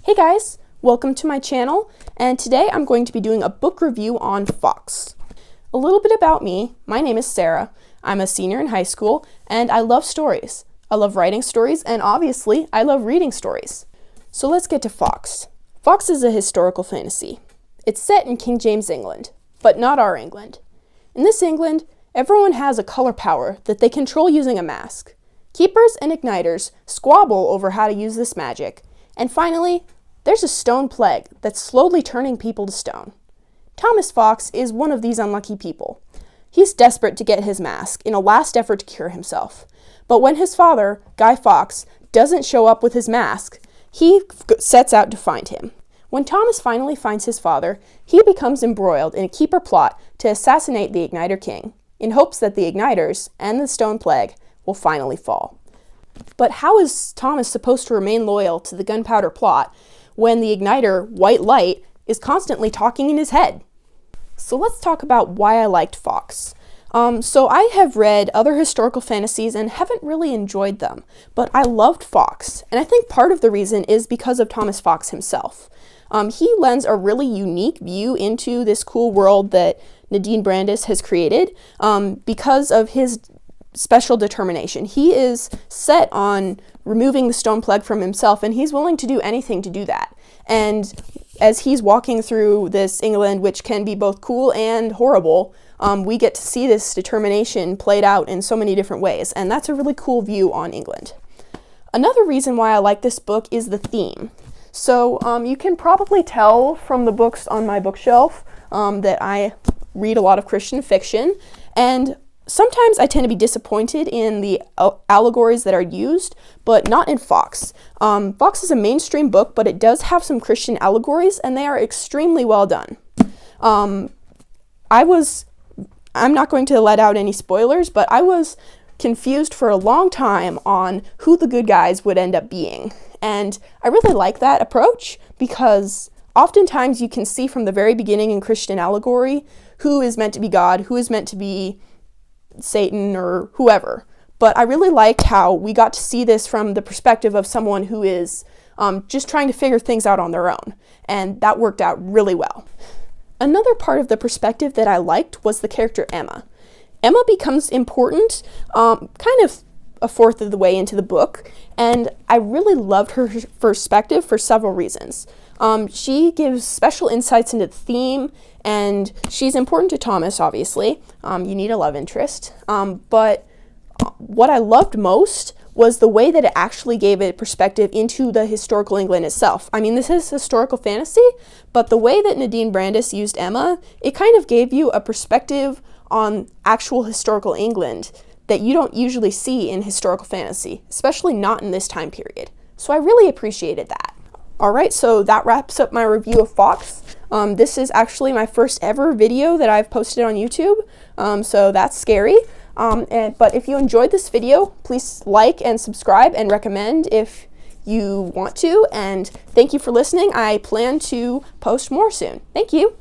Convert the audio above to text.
Hey guys, welcome to my channel, and today I'm going to be doing a book review on Fawkes. A little bit about me, my name is Sarah, I'm a senior in high school, and I love stories. I love writing stories, and obviously, I love reading stories. So let's get to Fawkes. Fawkes is a historical fantasy. It's set in King James England, but not our England. In this England, everyone has a color power that they control using a mask. Keepers and igniters squabble over how to use this magic, and finally, there's a stone plague that's slowly turning people to stone. Thomas Fawkes is one of these unlucky people. He's desperate to get his mask in a last effort to cure himself. But when his father, Guy Fawkes, doesn't show up with his mask, he sets out to find him. When Thomas finally finds his father, he becomes embroiled in a keeper plot to assassinate the Igniter King, in hopes that the Igniters and the Stone Plague will finally fall. But how is Thomas supposed to remain loyal to the gunpowder plot when the igniter, White Light, is constantly talking in his head? So let's talk about why I liked Fawkes. So I have read other historical fantasies and haven't really enjoyed them, but I loved Fawkes, and I think part of the reason is because of Thomas Fawkes himself. He lends a really unique view into this cool world that Nadine Brandes has created because of his special determination. He is set on removing the stone plague from himself, and he's willing to do anything to do that. And as he's walking through this England, which can be both cool and horrible, we get to see this determination played out in so many different ways, and that's a really cool view on England. Another reason why I like this book is the theme. So you can probably tell from the books on my bookshelf that I read a lot of Christian fiction, and sometimes I tend to be disappointed in the allegories that are used, but not in Fawkes. Fawkes is a mainstream book, but it does have some Christian allegories, and they are extremely well done. I'm not going to let out any spoilers, but I was confused for a long time on who the good guys would end up being. And I really like that approach because oftentimes you can see from the very beginning in Christian allegory who is meant to be God, who is meant to be Satan or whoever. But I really liked how we got to see this from the perspective of someone who is just trying to figure things out on their own. And that worked out really well. Another part of the perspective that I liked was the character Emma. Emma becomes important kind of a fourth of the way into the book, and I really loved her perspective for several reasons. She gives special insights into the theme, and she's important to Thomas, obviously. You need a love interest. But what I loved most was the way that it actually gave a perspective into the historical England itself. I mean, this is historical fantasy, but the way that Nadine Brandes used Emma, it kind of gave you a perspective on actual historical England that you don't usually see in historical fantasy, especially not in this time period. So I really appreciated that. Alright, so that wraps up my review of Fawkes. This is actually my first ever video that I've posted on YouTube, so that's scary. But if you enjoyed this video, please like and subscribe and recommend if you want to. And thank you for listening. I plan to post more soon. Thank you.